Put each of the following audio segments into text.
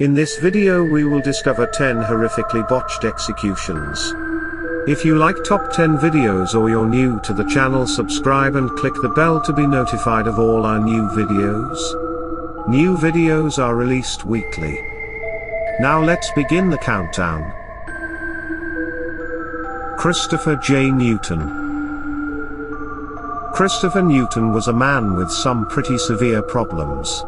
In this video we will discover 10 horrifically botched executions. If you like top 10 videos or you're new to the channel, subscribe and click the bell to be notified of all our new videos. New videos are released weekly. Now let's begin the countdown. Christopher J. Newton. Christopher Newton was a man with some pretty severe problems.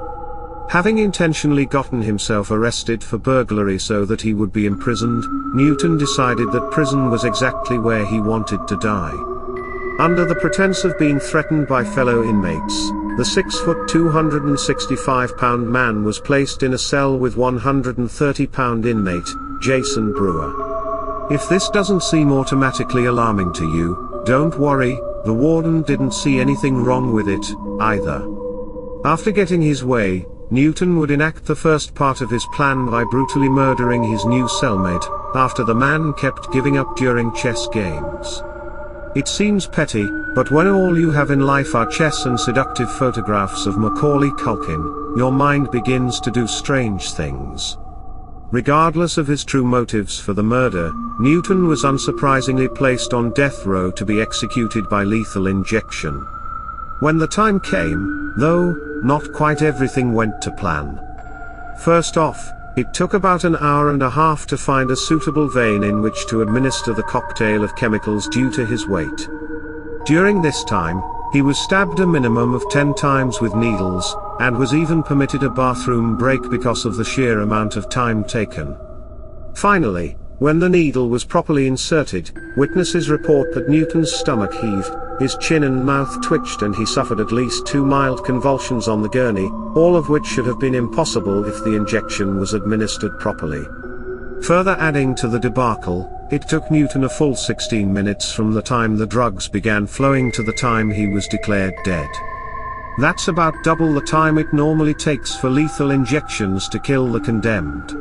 Having intentionally gotten himself arrested for burglary so that he would be imprisoned, Newton decided that prison was exactly where he wanted to die. Under the pretense of being threatened by fellow inmates, the 6-foot 265-pound man was placed in a cell with 130-pound inmate, Jason Brewer. If this doesn't seem automatically alarming to you, don't worry, the warden didn't see anything wrong with it, either. After getting his way, Newton would enact the first part of his plan by brutally murdering his new cellmate, after the man kept giving up during chess games. It seems petty, but when all you have in life are chess and seductive photographs of Macaulay Culkin, your mind begins to do strange things. Regardless of his true motives for the murder, Newton was unsurprisingly placed on death row to be executed by lethal injection. When the time came, though, not quite everything went to plan. First off, it took about an hour and a half to find a suitable vein in which to administer the cocktail of chemicals due to his weight. During this time, he was stabbed a minimum of 10 times with needles, and was even permitted a bathroom break because of the sheer amount of time taken. Finally, when the needle was properly inserted, witnesses report that Newton's stomach heaved, his chin and mouth twitched, and he suffered at least 2 mild convulsions on the gurney, all of which should have been impossible if the injection was administered properly. Further adding to the debacle, it took Newton a full 16 minutes from the time the drugs began flowing to the time he was declared dead. That's about double the time it normally takes for lethal injections to kill the condemned.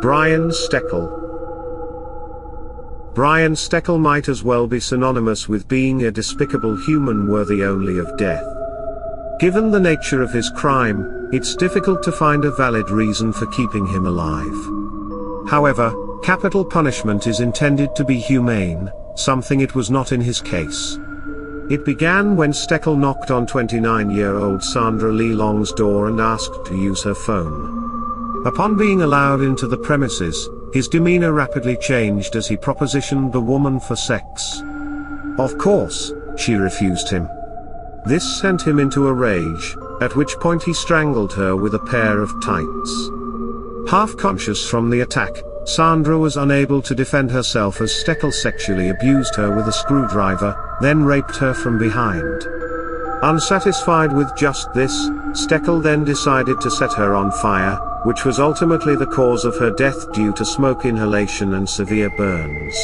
Brian Steckel. Brian Steckel might as well be synonymous with being a despicable human worthy only of death. Given the nature of his crime, it's difficult to find a valid reason for keeping him alive. However, capital punishment is intended to be humane, something it was not in his case. It began when Steckel knocked on 29-year-old Sandra Lee Long's door and asked to use her phone. Upon being allowed into the premises, his demeanor rapidly changed as he propositioned the woman for sex. Of course, she refused him. This sent him into a rage, at which point he strangled her with a pair of tights. Half conscious from the attack, Sandra was unable to defend herself as Steckel sexually abused her with a screwdriver, then raped her from behind. Unsatisfied with just this, Steckel then decided to set her on fire, which was ultimately the cause of her death due to smoke inhalation and severe burns.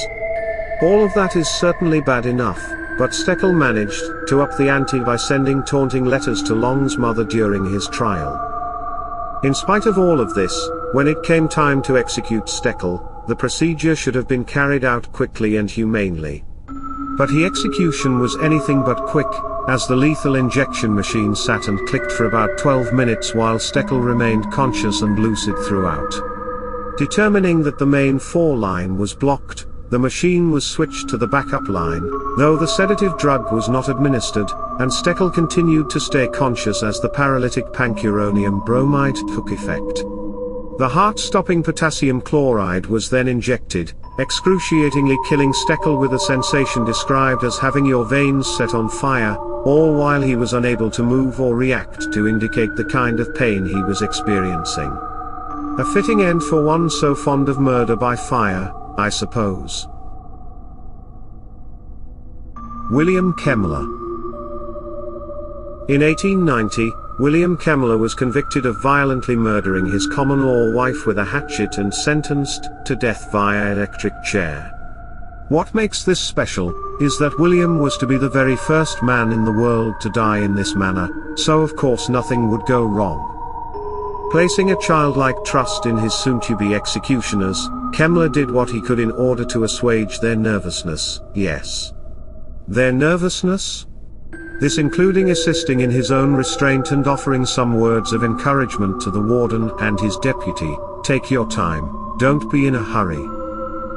All of that is certainly bad enough, but Steckel managed to up the ante by sending taunting letters to Long's mother during his trial. In spite of all of this, when it came time to execute Steckel, the procedure should have been carried out quickly and humanely. But the execution was anything but quick, as the lethal injection machine sat and clicked for about 12 minutes while Steckel remained conscious and lucid throughout. Determining that the main 4 line was blocked, the machine was switched to the backup line, though the sedative drug was not administered, and Steckel continued to stay conscious as the paralytic pancuronium bromide took effect. The heart-stopping potassium chloride was then injected, excruciatingly killing Steckel with a sensation described as having your veins set on fire, all while he was unable to move or react to indicate the kind of pain he was experiencing. A fitting end for one so fond of murder by fire, I suppose. William Kemler. In 1890, William Kemler was convicted of violently murdering his common-law wife with a hatchet and sentenced to death via electric chair. What makes this special is that William was to be the very first man in the world to die in this manner, so of course nothing would go wrong. Placing a childlike trust in his soon-to-be executioners, Kemler did what he could in order to assuage their nervousness. Yes. Their nervousness? this including assisting in his own restraint and offering some words of encouragement to the warden and his deputy. "Take your time, don't be in a hurry.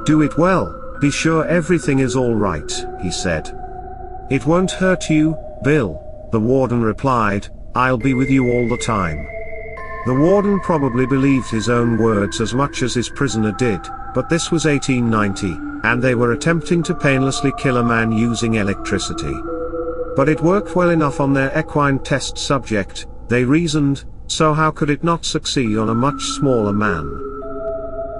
Do it well, be sure everything is all right," he said. "It won't hurt you, Bill," the warden replied, "I'll be with you all the time." The warden probably believed his own words as much as his prisoner did, but this was 1890, and they were attempting to painlessly kill a man using electricity. But it worked well enough on their equine test subject, they reasoned, so how could it not succeed on a much smaller man?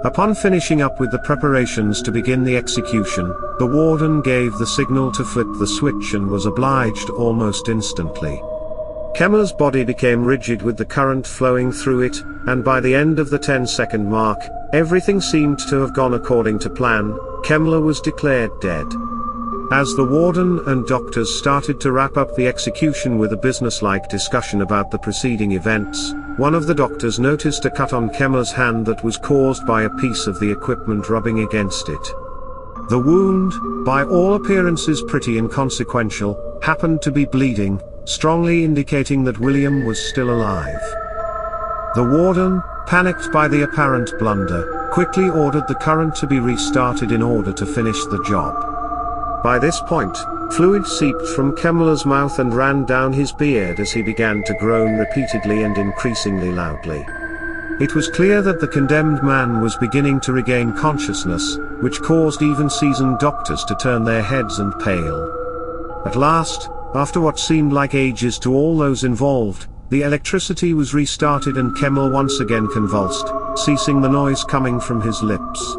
Upon finishing up with the preparations to begin the execution, the warden gave the signal to flip the switch and was obliged almost instantly. Kemler's body became rigid with the current flowing through it, and by the end of the 10-second mark, everything seemed to have gone according to plan. Kemler was declared dead. As the warden and doctors started to wrap up the execution with a businesslike discussion about the preceding events, one of the doctors noticed a cut on Kemler's hand that was caused by a piece of the equipment rubbing against it. The wound, by all appearances pretty inconsequential, happened to be bleeding, strongly indicating that William was still alive. The warden, panicked by the apparent blunder, quickly ordered the current to be restarted in order to finish the job. By this point, fluid seeped from Kemler's mouth and ran down his beard as he began to groan repeatedly and increasingly loudly. It was clear that the condemned man was beginning to regain consciousness, which caused even seasoned doctors to turn their heads and pale. At last, after what seemed like ages to all those involved, the electricity was restarted and Kemler once again convulsed, ceasing the noise coming from his lips.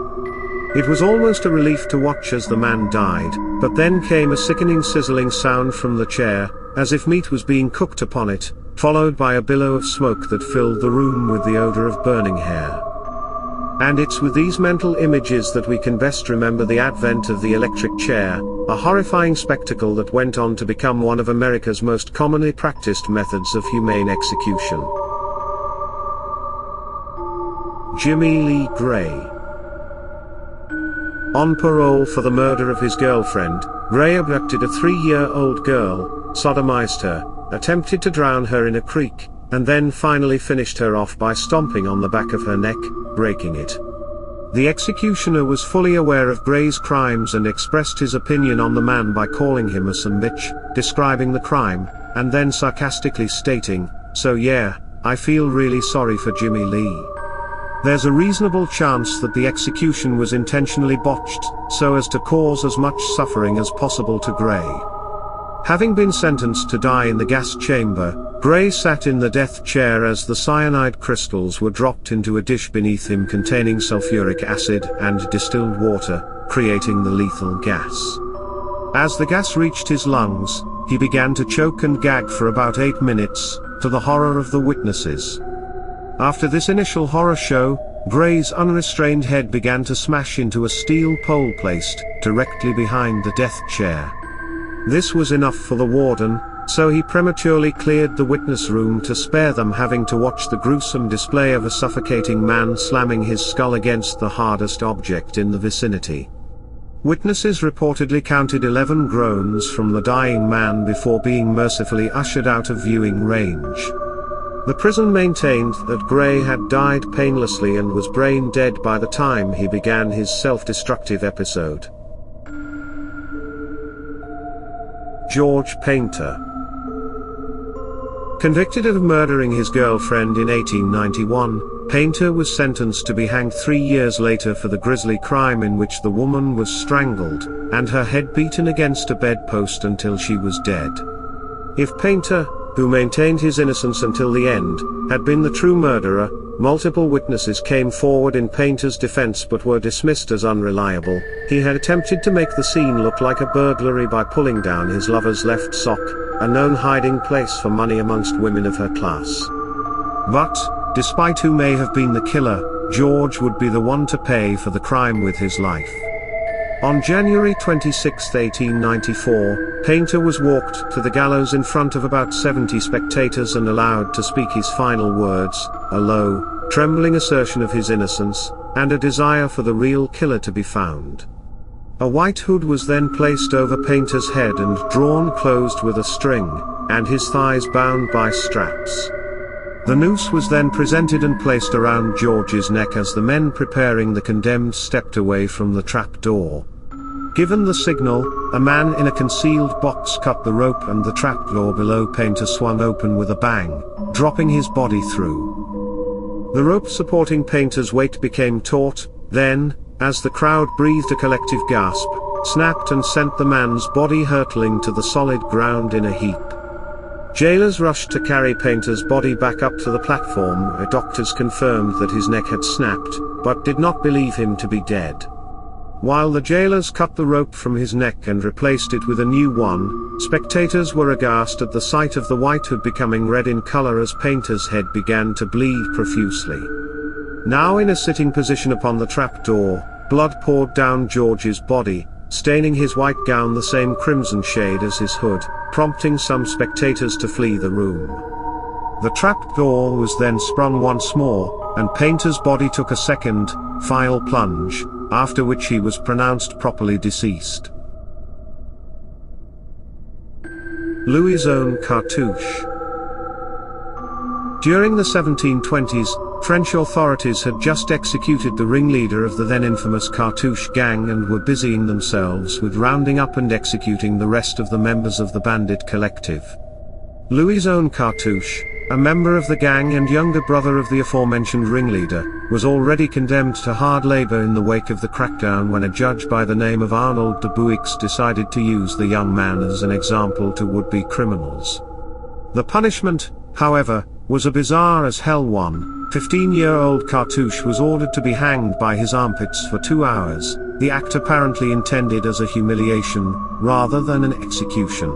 It was almost a relief to watch as the man died, but then came a sickening sizzling sound from the chair, as if meat was being cooked upon it, followed by a billow of smoke that filled the room with the odor of burning hair. And it's with these mental images that we can best remember the advent of the electric chair, a horrifying spectacle that went on to become one of America's most commonly practiced methods of humane execution. Jimmy Lee Gray. On parole for the murder of his girlfriend, Gray abducted a 3-year-old girl, sodomized her, attempted to drown her in a creek, and then finally finished her off by stomping on the back of her neck, breaking it. The executioner was fully aware of Gray's crimes and expressed his opinion on the man by calling him a some bitch, describing the crime, and then sarcastically stating, "So yeah, I feel really sorry for Jimmy Lee." There's a reasonable chance that the execution was intentionally botched, so as to cause as much suffering as possible to Gray. Having been sentenced to die in the gas chamber, Gray sat in the death chair as the cyanide crystals were dropped into a dish beneath him containing sulfuric acid and distilled water, creating the lethal gas. As the gas reached his lungs, he began to choke and gag for about 8 minutes, to the horror of the witnesses. After this initial horror show, Gray's unrestrained head began to smash into a steel pole placed directly behind the death chair. This was enough for the warden, so he prematurely cleared the witness room to spare them having to watch the gruesome display of a suffocating man slamming his skull against the hardest object in the vicinity. Witnesses reportedly counted 11 groans from the dying man before being mercifully ushered out of viewing range. The prison maintained that Gray had died painlessly and was brain dead by the time he began his self-destructive episode. George Painter. Convicted of murdering his girlfriend in 1891, Painter was sentenced to be hanged 3 years later for the grisly crime in which the woman was strangled, and her head beaten against a bedpost until she was dead. If Painter, who maintained his innocence until the end, had been the true murderer, multiple witnesses came forward in Painter's defense but were dismissed as unreliable. He had attempted to make the scene look like a burglary by pulling down his lover's left sock, a known hiding place for money amongst women of her class. But, despite who may have been the killer, George would be the one to pay for the crime with his life. On January 26, 1894, Painter was walked to the gallows in front of about 70 spectators and allowed to speak his final words, a low, trembling assertion of his innocence, and a desire for the real killer to be found. A white hood was then placed over Painter's head and drawn closed with a string, and his thighs bound by straps. The noose was then presented and placed around George's neck as the men preparing the condemned stepped away from the trap door. Given the signal, a man in a concealed box cut the rope and the trapdoor below Painter swung open with a bang, dropping his body through. The rope supporting Painter's weight became taut, then, as the crowd breathed a collective gasp, snapped and sent the man's body hurtling to the solid ground in a heap. Jailers rushed to carry Painter's body back up to the platform where doctors confirmed that his neck had snapped, but did not believe him to be dead. While the jailers cut the rope from his neck and replaced it with a new one, spectators were aghast at the sight of the white hood becoming red in color as Painter's head began to bleed profusely. Now in a sitting position upon the trapdoor, blood poured down George's body, staining his white gown the same crimson shade as his hood, prompting some spectators to flee the room. The trapdoor was then sprung once more, and Painter's body took a second, final plunge, after which he was pronounced properly deceased. Louis' Own Cartouche. During the 1720s, French authorities had just executed the ringleader of the then infamous Cartouche gang and were busying themselves with rounding up and executing the rest of the members of the bandit collective. Louis' Own Cartouche, a member of the gang and younger brother of the aforementioned ringleader, was already condemned to hard labor in the wake of the crackdown when a judge by the name of Arnold de Bouix decided to use the young man as an example to would-be criminals. The punishment, however, was a bizarre as hell one. 15-year-old Cartouche was ordered to be hanged by his armpits for 2 hours, the act apparently intended as a humiliation, rather than an execution.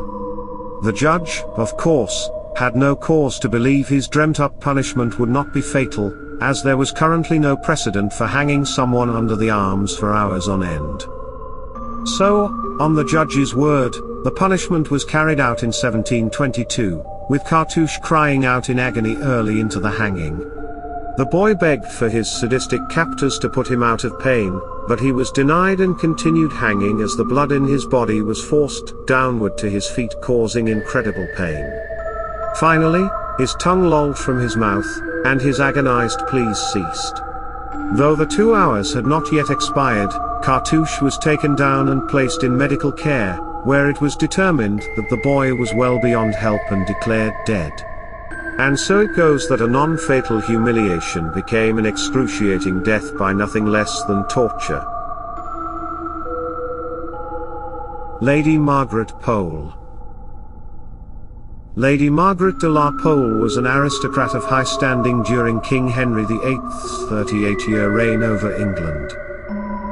The judge, of course, had no cause to believe his dreamt-up punishment would not be fatal, as there was currently no precedent for hanging someone under the arms for hours on end. So, on the judge's word, the punishment was carried out in 1722, with Cartouche crying out in agony early into the hanging. The boy begged for his sadistic captors to put him out of pain, but he was denied and continued hanging as the blood in his body was forced downward to his feet, causing incredible pain. Finally, his tongue lolled from his mouth, and his agonized pleas ceased. Though the 2 hours had not yet expired, Cartouche was taken down and placed in medical care, where it was determined that the boy was well beyond help and declared dead. And so it goes that a non-fatal humiliation became an excruciating death by nothing less than torture. Lady Margaret Pole. Lady Margaret de la Pole was an aristocrat of high standing during King Henry VIII's 38-year reign over England.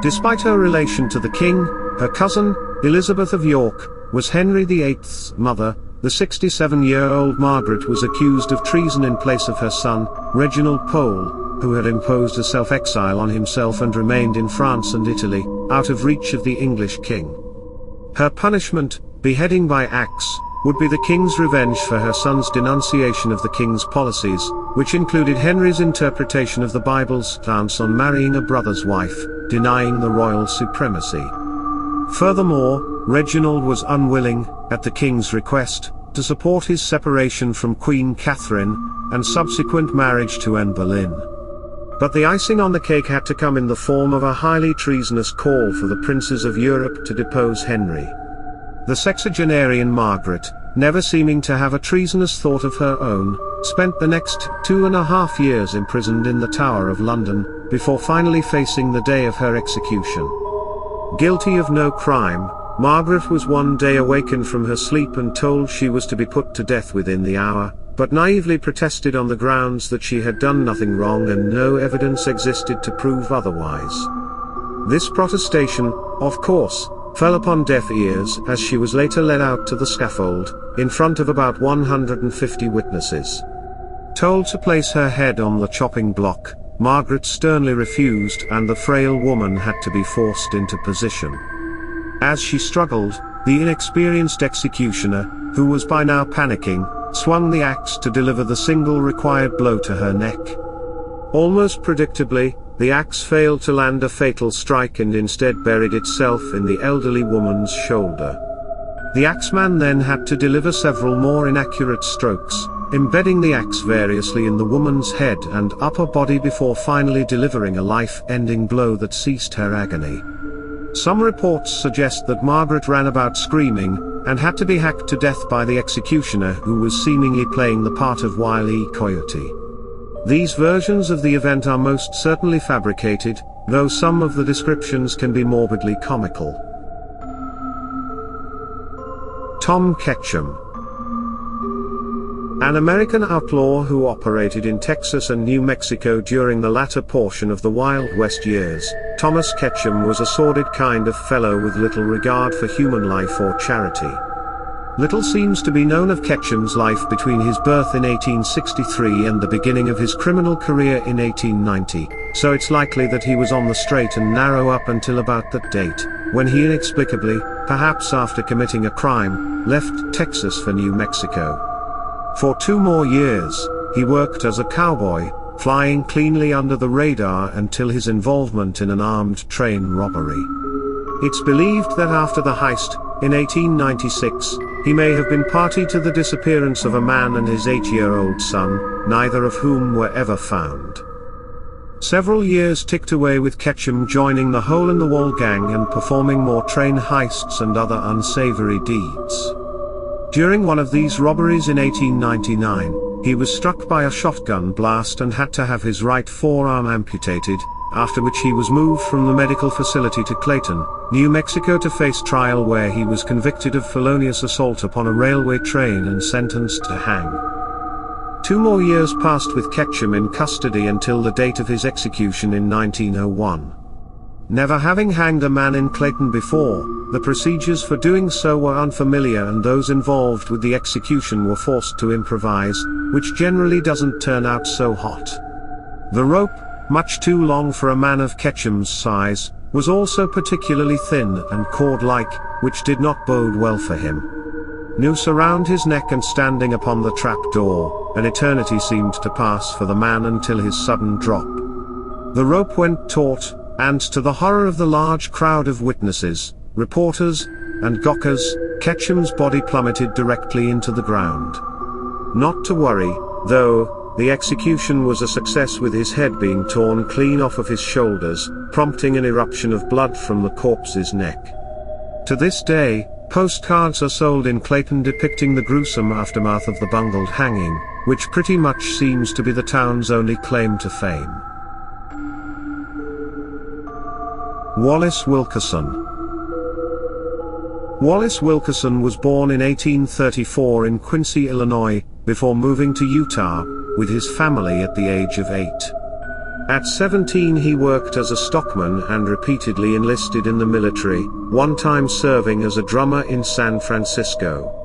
Despite her relation to the king, her cousin, Elizabeth of York, was Henry VIII's mother. The 67-year-old Margaret was accused of treason in place of her son, Reginald Pole, who had imposed a self-exile on himself and remained in France and Italy, out of reach of the English king. Her punishment, beheading by axe, would be the king's revenge for her son's denunciation of the king's policies, which included Henry's interpretation of the Bible's stance on marrying a brother's wife, denying the royal supremacy. Furthermore, Reginald was unwilling, at the king's request, to support his separation from Queen Catherine, and subsequent marriage to Anne Boleyn. But the icing on the cake had to come in the form of a highly treasonous call for the princes of Europe to depose Henry. The sexagenarian Margaret, never seeming to have a treasonous thought of her own, spent the next 2.5 years imprisoned in the Tower of London, before finally facing the day of her execution. Guilty of no crime, Margaret was one day awakened from her sleep and told she was to be put to death within the hour, but naively protested on the grounds that she had done nothing wrong and no evidence existed to prove otherwise. This protestation, of course, fell upon deaf ears as she was later led out to the scaffold, in front of about 150 witnesses. Told to place her head on the chopping block, Margaret sternly refused and the frail woman had to be forced into position. As she struggled, the inexperienced executioner, who was by now panicking, swung the axe to deliver the single required blow to her neck. Almost predictably, the axe failed to land a fatal strike and instead buried itself in the elderly woman's shoulder. The axeman then had to deliver several more inaccurate strokes, embedding the axe variously in the woman's head and upper body before finally delivering a life-ending blow that ceased her agony. Some reports suggest that Margaret ran about screaming, and had to be hacked to death by the executioner who was seemingly playing the part of Wile E. Coyote. These versions of the event are most certainly fabricated, though some of the descriptions can be morbidly comical. Tom Kochum. An American outlaw who operated in Texas and New Mexico during the latter portion of the Wild West years, Thomas Kochum was a sordid kind of fellow with little regard for human life or charity. Little seems to be known of Kochum's life between his birth in 1863 and the beginning of his criminal career in 1890, so it's likely that he was on the straight and narrow up until about that date, when he inexplicably, perhaps after committing a crime, left Texas for New Mexico. For 2 more years, he worked as a cowboy, flying cleanly under the radar until his involvement in an armed train robbery. It's believed that after the heist, in 1896, he may have been party to the disappearance of a man and his 8-year-old son, neither of whom were ever found. Several years ticked away with Kochum joining the Hole-in-the-Wall gang and performing more train heists and other unsavory deeds. During one of these robberies in 1899, he was struck by a shotgun blast and had to have his right forearm amputated, after which he was moved from the medical facility to Clayton, New Mexico to face trial where he was convicted of felonious assault upon a railway train and sentenced to hang. 2 more years passed with Kochum in custody until the date of his execution in 1901. Never having hanged a man in Clayton before, the procedures for doing so were unfamiliar and those involved with the execution were forced to improvise, which generally doesn't turn out so hot. The rope, much too long for a man of Kochum's size, was also particularly thin and cord-like, which did not bode well for him. Noose around his neck and standing upon the trap-door, an eternity seemed to pass for the man until his sudden drop. The rope went taut, and to the horror of the large crowd of witnesses, reporters, and gawkers, Kochum's body plummeted directly into the ground. Not to worry, though, the execution was a success with his head being torn clean off of his shoulders, prompting an eruption of blood from the corpse's neck. To this day, postcards are sold in Clayton depicting the gruesome aftermath of the bungled hanging, which pretty much seems to be the town's only claim to fame. Wallace Wilkinson. Wallace Wilkinson was born in 1834 in Quincy, Illinois, before moving to Utah, with his family at the age of 8. At 17 he worked as a stockman and repeatedly enlisted in the military, one time serving as a drummer in San Francisco.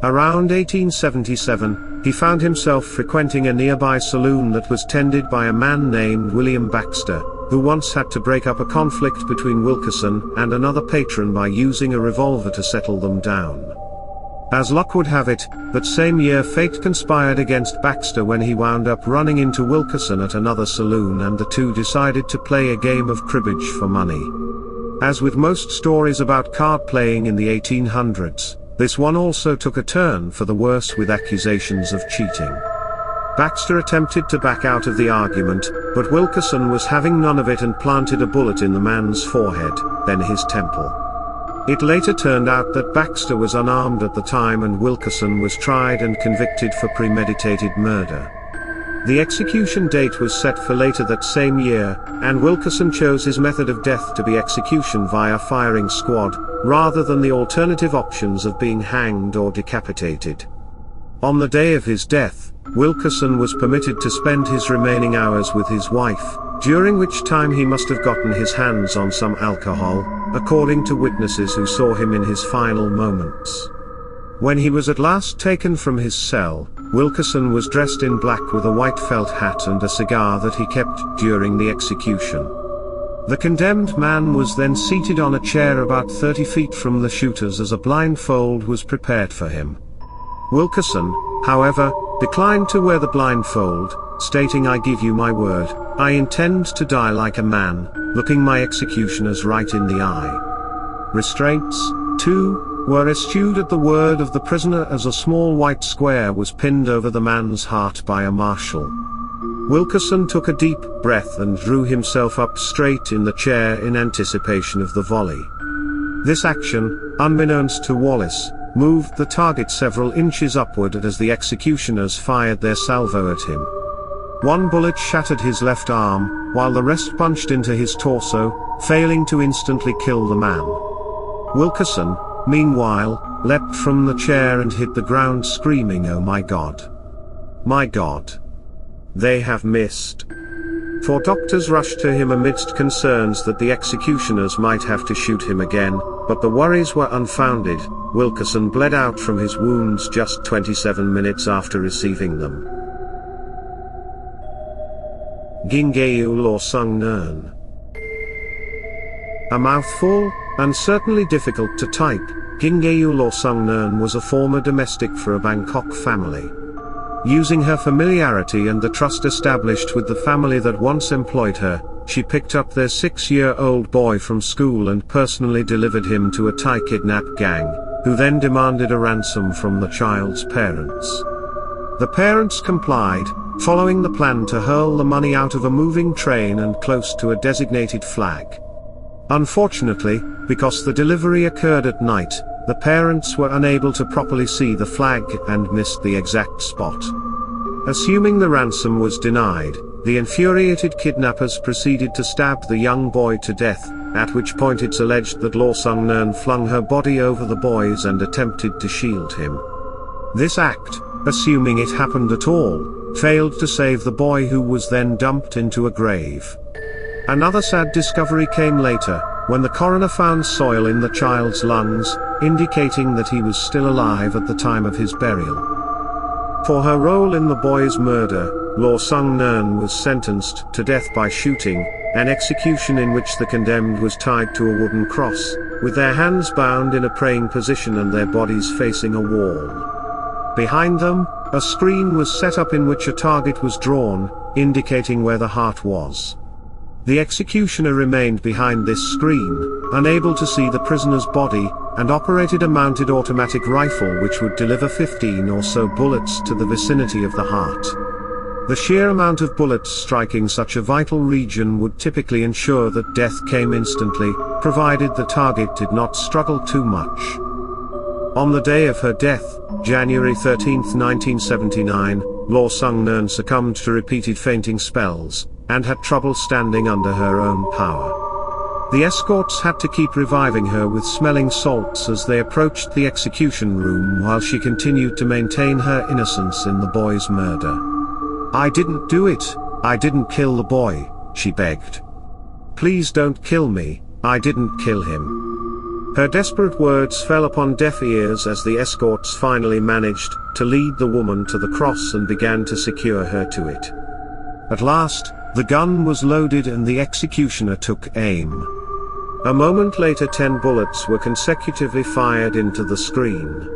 Around 1877, he found himself frequenting a nearby saloon that was tended by a man named William Baxter, who once had to break up a conflict between Wilkinson and another patron by using a revolver to settle them down. As luck would have it, that same year fate conspired against Baxter when he wound up running into Wilkinson at another saloon and the two decided to play a game of cribbage for money. As with most stories about card playing in the 1800s, this one also took a turn for the worse with accusations of cheating. Baxter attempted to back out of the argument, but Wilkinson was having none of it and planted a bullet in the man's forehead, then his temple. It later turned out that Baxter was unarmed at the time and Wilkinson was tried and convicted for premeditated murder. The execution date was set for later that same year, and Wilkinson chose his method of death to be execution via firing squad, rather than the alternative options of being hanged or decapitated. On the day of his death, Wilkinson was permitted to spend his remaining hours with his wife, during which time he must have gotten his hands on some alcohol, according to witnesses who saw him in his final moments. When he was at last taken from his cell, Wilkinson was dressed in black with a white felt hat and a cigar that he kept during the execution. The condemned man was then seated on a chair about 30 feet from the shooters as a blindfold was prepared for him. Wilkinson, however, declined to wear the blindfold, stating, "I give you my word, I intend to die like a man," looking my executioners right in the eye. Restraints, too, were eschewed at the word of the prisoner as a small white square was pinned over the man's heart by a marshal. Wilkinson took a deep breath and drew himself up straight in the chair in anticipation of the volley. This action, unbeknownst to Wallace, moved the target several inches upward as the executioners fired their salvo at him. One bullet shattered his left arm, while the rest punched into his torso, failing to instantly kill the man. Wilkinson, meanwhile, leapt from the chair and hit the ground screaming, "Oh my God! My God! They have missed." For doctors rushed to him amidst concerns that the executioners might have to shoot him again, but the worries were unfounded. Wilkinson bled out from his wounds just 27 minutes after receiving them. Ginga Ul Suan. A mouthful, and certainly difficult to type, Ginga Ul Suan was a former domestic for a Bangkok family. Using her familiarity and the trust established with the family that once employed her, she picked up their 6-year-old boy from school and personally delivered him to a Thai kidnap gang, who then demanded a ransom from the child's parents. The parents complied, following the plan to hurl the money out of a moving train and close to a designated flag. Unfortunately, because the delivery occurred at night, the parents were unable to properly see the flag and missed the exact spot. Assuming the ransom was denied, the infuriated kidnappers proceeded to stab the young boy to death, at which point it's alleged that Ul Suan flung her body over the boy's and attempted to shield him. This act, assuming it happened at all, failed to save the boy, who was then dumped into a grave. Another sad discovery came later, when the coroner found soil in the child's lungs, indicating that he was still alive at the time of his burial. For her role in the boy's murder, Ul Suan was sentenced to death by shooting, an execution in which the condemned was tied to a wooden cross, with their hands bound in a praying position and their bodies facing a wall. Behind them, a screen was set up in which a target was drawn, indicating where the heart was. The executioner remained behind this screen, unable to see the prisoner's body, and operated a mounted automatic rifle which would deliver 15 or so bullets to the vicinity of the heart. The sheer amount of bullets striking such a vital region would typically ensure that death came instantly, provided the target did not struggle too much. On the day of her death, January 13, 1979, Ul Suan succumbed to repeated fainting spells, and had trouble standing under her own power. The escorts had to keep reviving her with smelling salts as they approached the execution room while she continued to maintain her innocence in the boy's murder. "I didn't do it, I didn't kill the boy," she begged. "Please don't kill me, I didn't kill him." Her desperate words fell upon deaf ears as the escorts finally managed to lead the woman to the cross and began to secure her to it. At last, the gun was loaded and the executioner took aim. A moment later 10 bullets were consecutively fired into the screen.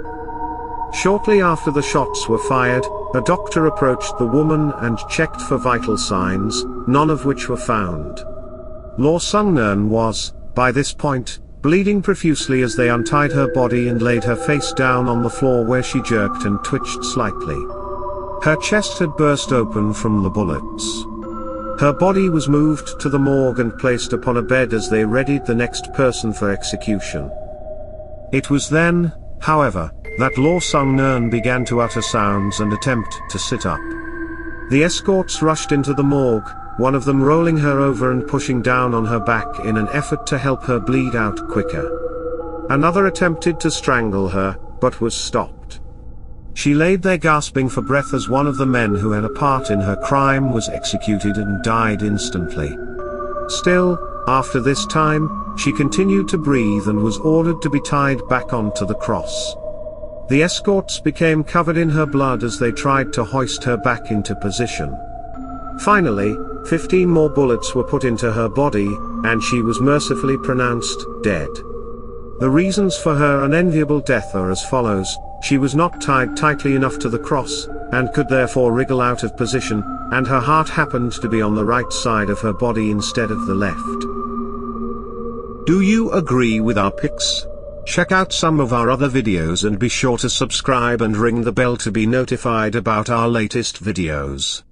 Shortly after the shots were fired, a doctor approached the woman and checked for vital signs, none of which were found. Ul Suan was, by this point, bleeding profusely as they untied her body and laid her face down on the floor, where she jerked and twitched slightly. Her chest had burst open from the bullets. Her body was moved to the morgue and placed upon a bed as they readied the next person for execution. It was then, however, that Ul Suan began to utter sounds and attempt to sit up. The escorts rushed into the morgue, one of them rolling her over and pushing down on her back in an effort to help her bleed out quicker. Another attempted to strangle her, but was stopped. She laid there gasping for breath as one of the men who had a part in her crime was executed and died instantly. Still, after this time, she continued to breathe and was ordered to be tied back onto the cross. The escorts became covered in her blood as they tried to hoist her back into position. Finally, 15 more bullets were put into her body, and she was mercifully pronounced dead. The reasons for her unenviable death are as follows: she was not tied tightly enough to the cross, and could therefore wriggle out of position, and her heart happened to be on the right side of her body instead of the left. Do you agree with our picks? Check out some of our other videos and be sure to subscribe and ring the bell to be notified about our latest videos.